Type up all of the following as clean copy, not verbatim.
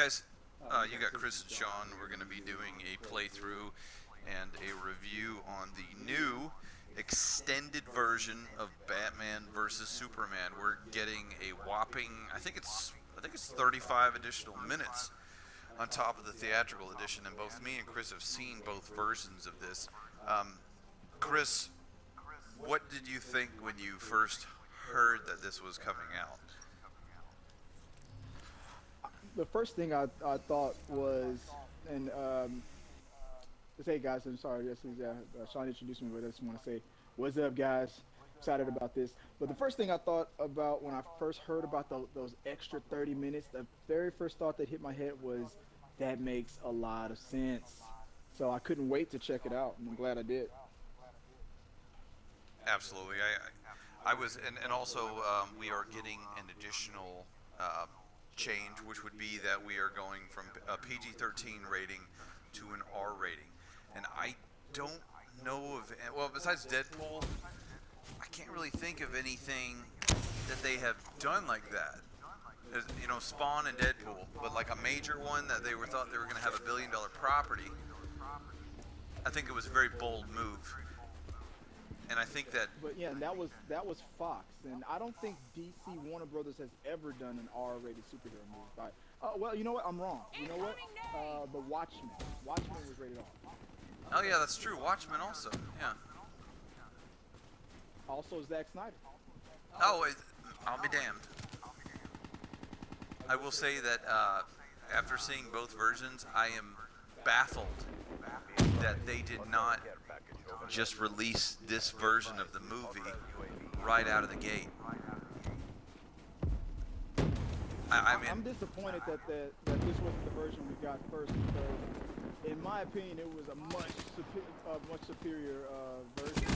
guys, you got Chris and Sean. We're going to be doing a playthrough and a review on the new extended version of Batman versus Superman. We're getting a whopping, I think it's 35 additional minutes on top of the theatrical edition, and both me and Chris have seen both versions of this. Chris, what did you think when you first heard that this was coming out? The first thing I thought was, and just hey guys, I'm sorry, this is Sean introduced me, but I just want to say, what's up, guys? Excited about this. But the first thing I thought about when I first heard about those extra 30 minutes, the very first thought that hit my head was that makes a lot of sense. So I couldn't wait to check it out, and I'm glad I did. Absolutely. I was, and also we are getting an additional change, which would be that we are going from a PG-13 rating to an R rating. And I don't know of, well, besides Deadpool, I can't really think of anything that they have done like that. You know, Spawn and Deadpool, but like a major one that they thought they were going to have $1 billion property. I think it was a very bold move, and I think that. But yeah, and that was Fox, and I don't think DC Warner Brothers has ever done an R-rated superhero movie. Well, you know what? I'm wrong. You know what? The Watchmen. Watchmen was rated R. Oh yeah, that's true. Watchmen also. Yeah. Also, Zack Snyder. Oh, I'll be damned. I will say that after seeing both versions, I am baffled that they did not just release this version of the movie right out of the gate. I mean, I'm disappointed that this wasn't the version we got first because, in my opinion, it was a much superior version.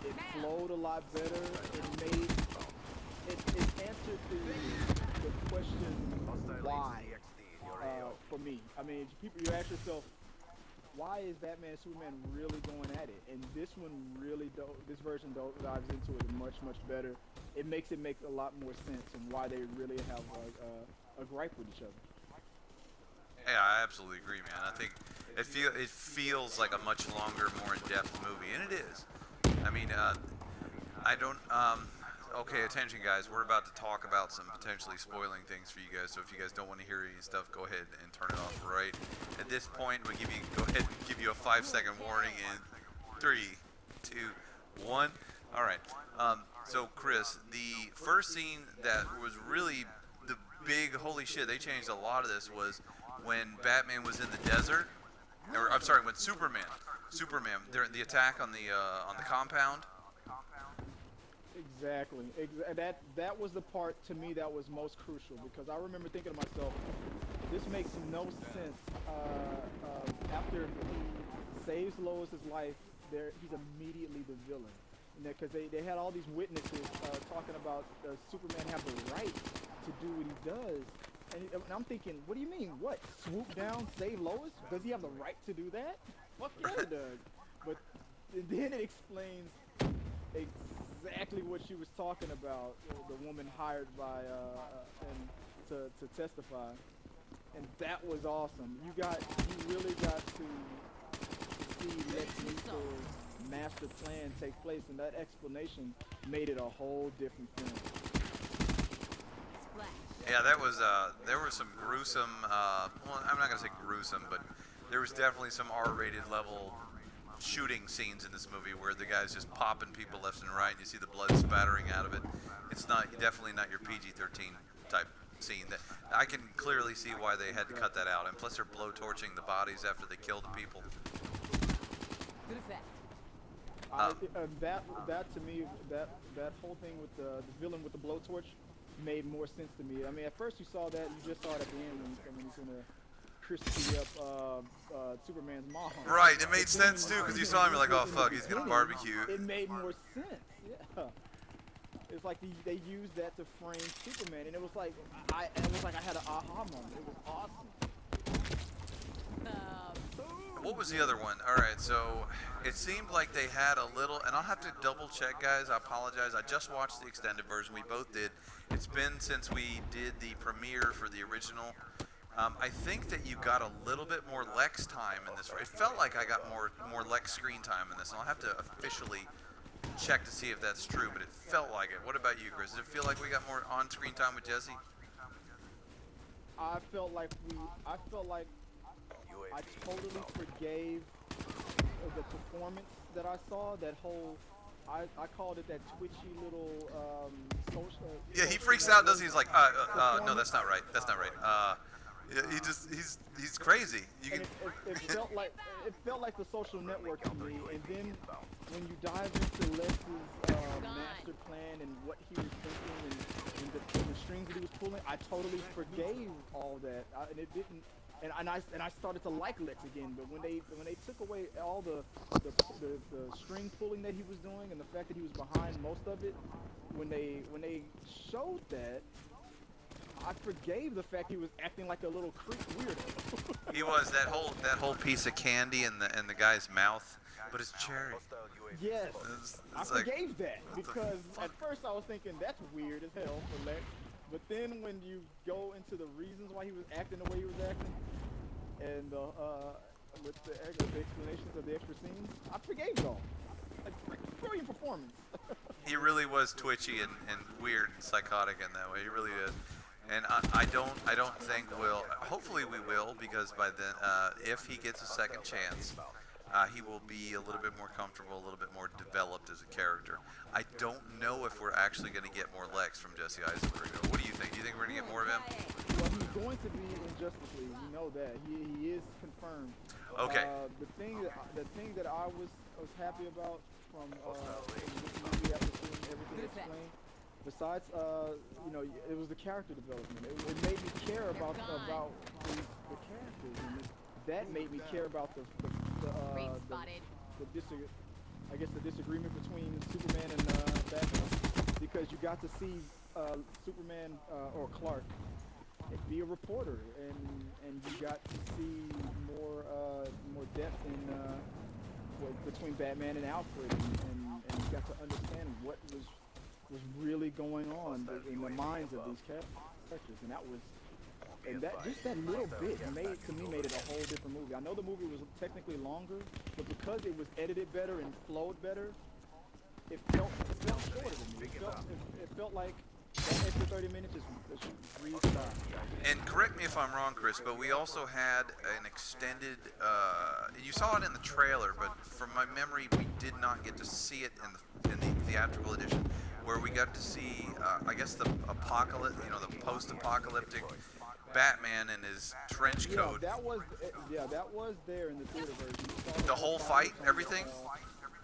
It flowed a lot better. It answered the question why for me. I mean, you ask yourself, why is Batman and Superman really going at it? And this one this version dives into it much better. It makes it make a lot more sense and why they really have a gripe with each other. yeah, I absolutely agree, man. I think it feels like a much longer, more in-depth movie, and it is. I mean, I don't. Okay, attention, guys. We're about to talk about some potentially spoiling things for you guys. So if you guys don't want to hear any stuff, go ahead and turn it off right at this point. We go ahead and give you a 5-second warning in 3, 2, 1. All right. So Chris, the first scene that was really the big holy shit, they changed a lot of this, was when Batman was in the desert. Or I'm sorry, when Superman, during the attack on the compound. Exactly. That was the part to me that was most crucial because I remember thinking to myself, this makes no sense. After he saves Lois's life, he's immediately the villain. Because they had all these witnesses talking about Superman have the right to do what he does. And I'm thinking, what do you mean? What? Swoop down, save Lois? Does he have the right to do that? Fuck yeah, he does. But then it explains exactly what she was talking about. The woman hired by and to testify, and that was awesome. You really got to see Lex Luthor's master plan take place, and that explanation made it a whole different film. Yeah, there was some gruesome. Well, I'm not gonna say gruesome, but there was definitely some R-rated level shooting scenes in this movie where the guy's just popping people left and right, and you see the blood spattering out of it. It's definitely not your PG-13 type scene. That I can clearly see why they had to cut that out, and plus they're blowtorching the bodies after they kill the people. Good effect. That to me, that whole thing with the villain with the blowtorch made more sense to me. I mean, at first you saw that, you just saw it at the end when he's gonna crispy up Superman's mom. Right, it made sense too because you saw him, you're like, oh fuck, he's gonna barbecue. It made more sense. Yeah. It's like they used that to frame Superman, and it was like I had an aha moment. It was awesome. What was the other one? Alright, so it seemed like they had a little, and I'll have to double check, guys. I apologize. I just watched the extended version. We both did. It's been since we did the premiere for the original I think that you got a little bit more Lex time in this. It felt like I got more Lex screen time in this. And I'll have to officially check to see if that's true, but it felt like it. What about you, Chris? Does it feel like we got more on-screen time with Jesse? I felt like I totally forgave the performance that I saw. That whole, I called it that twitchy little social. Yeah, he social freaks out, doesn't he? He's network like, no, performance. that's not right. That's not right. Yeah, he's crazy. You And can. it felt like the social network to me. And then when you dive into Lex's master plan and what he was thinking and the strings that he was pulling, I totally forgave all that. And it didn't. And I started to like Lex again. But when they took away all the string pulling that he was doing and the fact that he was behind most of it, when they showed that, I forgave the fact he was acting like a little creep weirdo. He was that whole piece of candy in the guy's mouth, but it's cherry. Yes, I It's like, forgave that what the because fuck? at first I was thinking that's weird as hell for Lex, but then when you go into the reasons why he was acting the way he was acting, and with the explanations of the extra scenes, I forgave it all. Like, brilliant performance. he really was twitchy and weird and psychotic in that way. He really did. And I don't think we'll. Hopefully we will, because by then, if he gets a second chance, he will be a little bit more comfortable, a little bit more developed as a character. I don't know if we're actually going to get more Lex from Jesse Eisenberg. What do you think? Do you think we're going to get more of him? Well, he's going to be in Justice League. We know that he is confirmed. Okay. The thing that I was happy about from this movie after seeing everything explained, besides it was the character development. It made me care about the characters, and that made me care about the disagreement between Superman and Batman, because you got to see Superman or Clark be a reporter, and you got to see more depth in between Batman and Alfred, and you got to understand what was really going on in the minds of these characters, and that little bit made it a whole different movie. I know the movie was technically longer, but because it was edited better and flowed better, it felt shorter to me. It felt like that extra 30 minutes is breezed by. And correct me if I'm wrong, Chris, but we also had an extended. You saw it in the trailer, but from my memory, we did not get to see it in the theatrical edition, where we got to see, I guess, the apocalypse, the post-apocalyptic Batman in his trench coat. That was there in the theater version. You saw The whole fight, everything?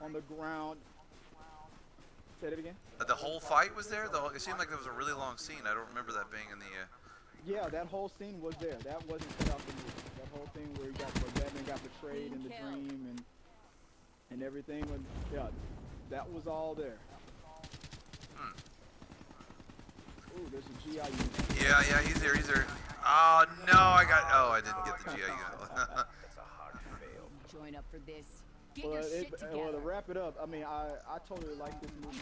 On the ground. Say it again. The whole fight was there. It seemed like there was a really long scene. I don't remember that being in the. Yeah, that whole scene was there. That wasn't cut out the movie. That whole thing where Batman got betrayed in the dream and everything. That was all there. Ooh, there's a GI unit. Yeah, he's here. Oh no, I didn't get the GI unit. Join up for this. Get Well, your shit together. to wrap it up, I mean, I totally like this movie.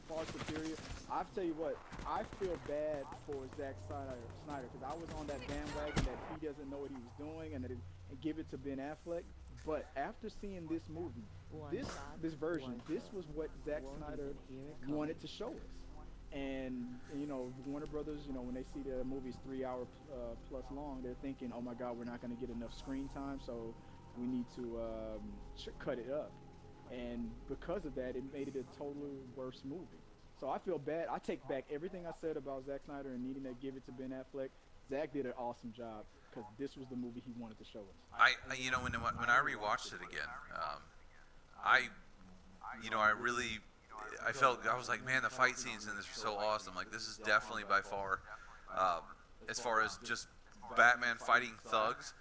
Far superior. I tell you what, I feel bad for Zack Snyder, because I was on that bandwagon that he doesn't know what he was doing and give it to Ben Affleck. But after seeing this movie, this version, this was what Zack Snyder wanted to show us. And Warner Brothers, when they see the movie's 3 hour plus long, they're thinking, oh my God, we're not going to get enough screen time, so we need to cut it up. And because of that, it made it a totally worse movie. So I feel bad. I take back everything I said about Zack Snyder and needing to give it to Ben Affleck. Zack did an awesome job, because this was the movie he wanted to show us. When I rewatched it again, I was like, man, the fight scenes in this are so awesome. Like, this is definitely by far, as far as just Batman fighting thugs,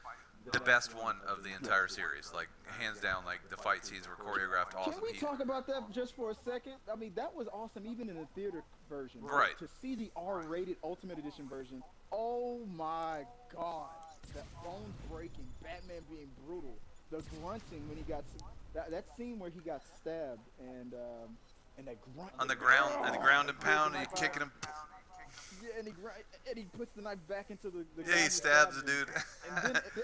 the best one of the entire series. Like, hands down, like, the fight scenes were choreographed awesome. Can we talk about that just for a second? I mean, that was awesome, even in the theater version. Right. To see the R-rated Ultimate Edition version, oh my God. That bone-breaking, Batman being brutal. The grunting when he got... That scene where he got stabbed and that grunt... On the ground and pound, and kicking him. Yeah, and he puts the knife back into the Yeah, guy he who stabs the him. dude.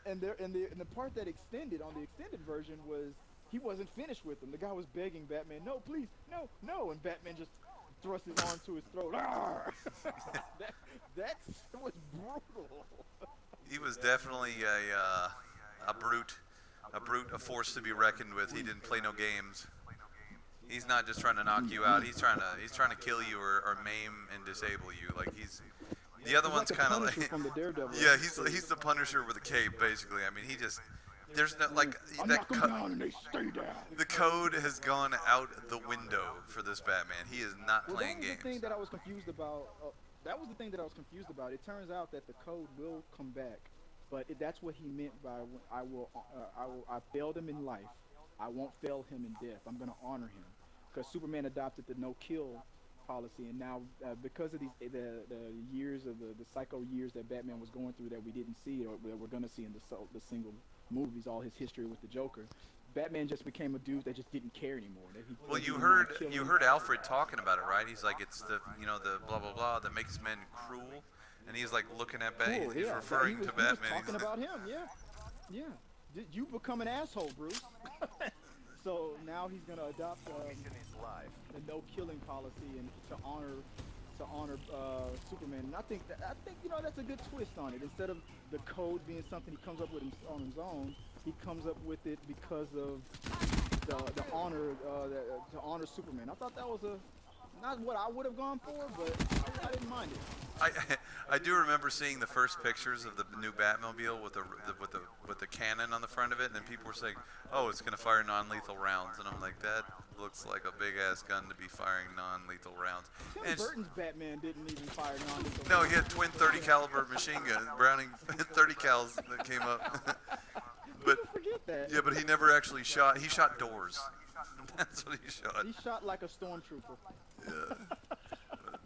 And then and the part that extended on the extended version was he wasn't finished with him. The guy was begging Batman, "No, please, no, no," and Batman just thrust his arm to his throat. That was brutal. He was definitely a brute, a force to be reckoned with. He didn't play no games. He's not just trying to knock you out. He's trying to kill you or maim and disable you. Like the other one's like kind of Punisher like from the Daredevil. yeah, he's the Punisher with a cape basically. I mean, there's no like I that knock them down and they stay down. the code has gone out the window for this Batman. He is not playing That was games. the thing that I was confused about. That was the thing that I was confused about. It turns out that the code will come back, but that's what he meant by I failed him in life. I won't fail him in death. I'm gonna honor him, because Superman adopted the no kill policy, and now because of the years of the psycho years that Batman was going through that we didn't see or that we're gonna see in the single movies, all his history with the Joker, Batman just became a dude that just didn't care anymore. Well, you heard Alfred talking about it, right? He's like, it's the the blah blah blah that makes men cruel, and he's like looking at Batman. He's referring to Batman. He was talking about him, yeah. Did you become an asshole, Bruce? So now he's gonna adopt the no killing policy and to honor Superman. And I think that's a good twist on it. Instead of the code being something he comes up with on his own, he comes up with it because of the honor to honor Superman. I thought that was not what I would have gone for, but I didn't mind it. I do remember seeing the first pictures of the new Batmobile with the cannon on the front of it, and then people were saying, "Oh, it's gonna fire non-lethal rounds," and I'm like, "That looks like a big ass gun to be firing non-lethal rounds." Tim Burton's Batman didn't even fire non-lethal. No, he had twin 30 caliber machine gun, Browning 30 cals that came up. But forget that. yeah, but he never actually shot. He shot doors. That's what he shot. He shot like a stormtrooper. Yeah.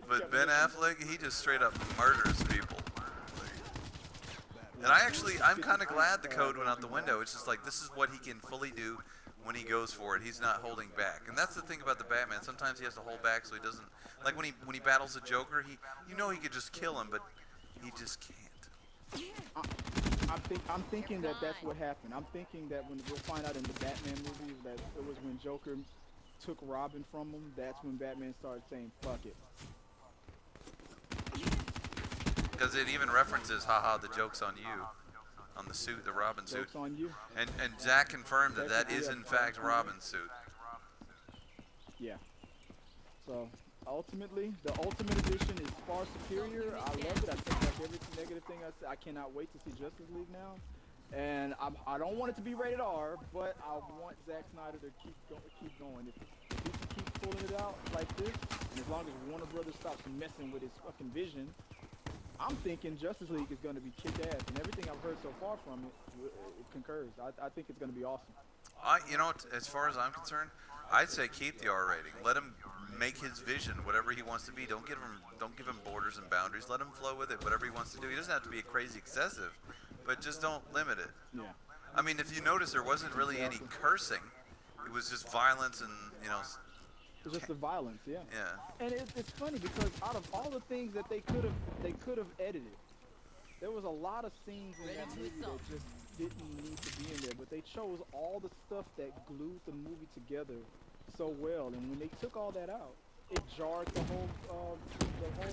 But Ben Affleck, he just straight up murders people. And I'm kind of glad the code went out the window. It's just like, this is what he can fully do when he goes for it. He's not holding back. And that's the thing about the Batman. Sometimes he has to hold back so he doesn't, like when he battles the Joker, he could just kill him, but he just can't. I'm thinking that that's what happened. I'm thinking that when we'll find out in the Batman movies that it was when Joker took Robin from him. That's when Batman started saying, "Fuck it." Because it even references, haha, the joke's on you, on the suit, the Robin suit. Joke's on you. And Zach confirmed that is in fact Robin's suit. Yeah. So ultimately, the Ultimate Edition is far superior. I love it. I take back every negative thing I said. I cannot wait to see Justice League now. And I don't want it to be rated R, but I want Zack Snyder to keep going. If he can keep pulling it out like this, and as long as Warner Brothers stops messing with his fucking vision, I'm thinking Justice League is going to be kick-ass, and everything I've heard so far from it concurs. I think it's going to be awesome. As far as I'm concerned, I'd say keep the R rating. Let him make his vision whatever he wants to be. Don't give him borders and boundaries. Let him flow with it, whatever he wants to do. He doesn't have to be a crazy excessive, but just don't limit it. Yeah. I mean, if you notice, there wasn't really any cursing. It was just violence and It's just the violence, yeah. Yeah. And it's funny because out of all the things that they could have edited, there was a lot of scenes in that movie that just didn't need to be in there. But they chose all the stuff that glued the movie together so well. And when they took all that out, it jarred the whole movie.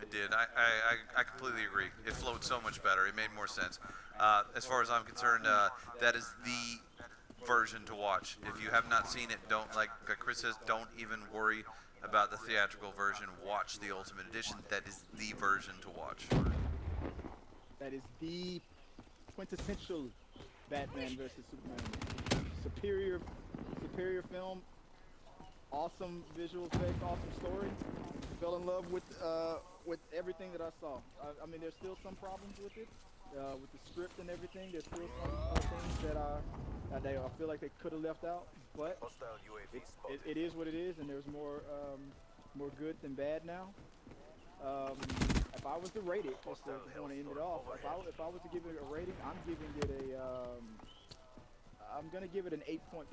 It did. I completely agree. It flowed so much better. It made more sense. As far as I'm concerned, that is the version to watch. If you have not seen it, don't, like Chris says, don't even worry about the theatrical version. Watch the Ultimate Edition. That is the version to watch. That is the quintessential Batman versus Superman. Superior film. Awesome visual effects. Awesome story. Fell in love with everything that I saw. I mean, there's still some problems with it, with the script and everything. There's still some things that I feel like they could have left out, but it is what it is, and there's more good than bad now. If I was to rate it, just to want to end it off, if I was to give it a rating, I'm gonna give it an 8.5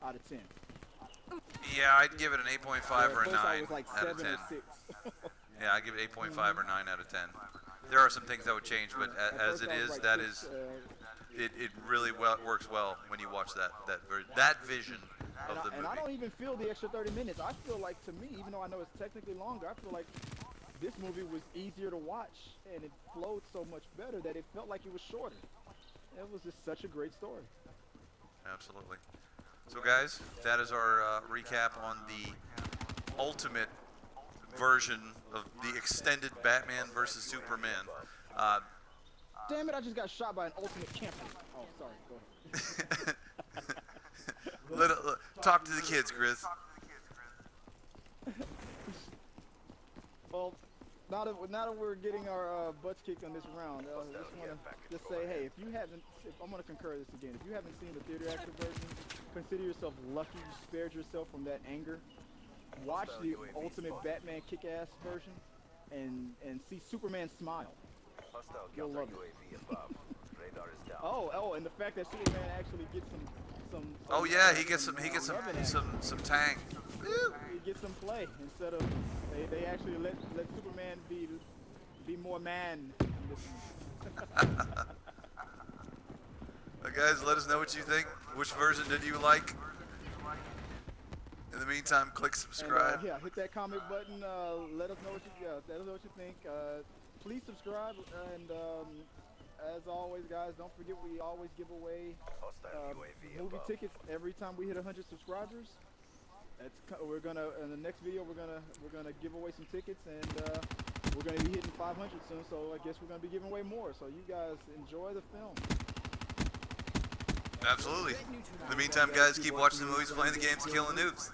out of 10. Yeah, I'd give it an 8.5 or a At first I 9 was like out of 7 10. or 6. Yeah, I'd give it 8.5 or 9 out of 10. There are some things that would change, but At as first it I was is, like that 6, is, it really works well when you watch that vision of the and I movie. don't even feel the extra 30 minutes. I feel like, to me, even though I know it's technically longer, I feel like this movie was easier to watch, and it flowed so much better that it felt like it was shorter. It was just such a great story. Absolutely. So, guys, that is our recap on the ultimate version of the extended Batman versus Superman. Damn it, I just got shot by an ultimate camper. Oh, sorry, go ahead. Talk to the kids, Chris. Well, now that we're getting our butts kicked on this round, I just want to say, hey, I'm going to concur this again. If you haven't seen the theater active version, consider yourself lucky you spared yourself from that anger. Watch the ultimate Batman kick-ass version and see Superman smile. You'll love it. Oh, and the fact that Superman actually gets some Oh yeah, he gets some tang. Woo! He gets some play instead of they actually let Superman be more man in this one. Guys, let us know what you think. Which version did you like? In the meantime, click subscribe. And, yeah, hit that comment button. Let us know what you think. Please subscribe, and as always, guys, don't forget we always give away movie tickets every time we hit 100 subscribers. We're gonna in the next video we're gonna give away some tickets, and we're gonna be hitting 500 soon. So I guess we're gonna be giving away more. So you guys enjoy the film. Absolutely. In the meantime, guys, keep watching the movies, playing the games, and killing noobs.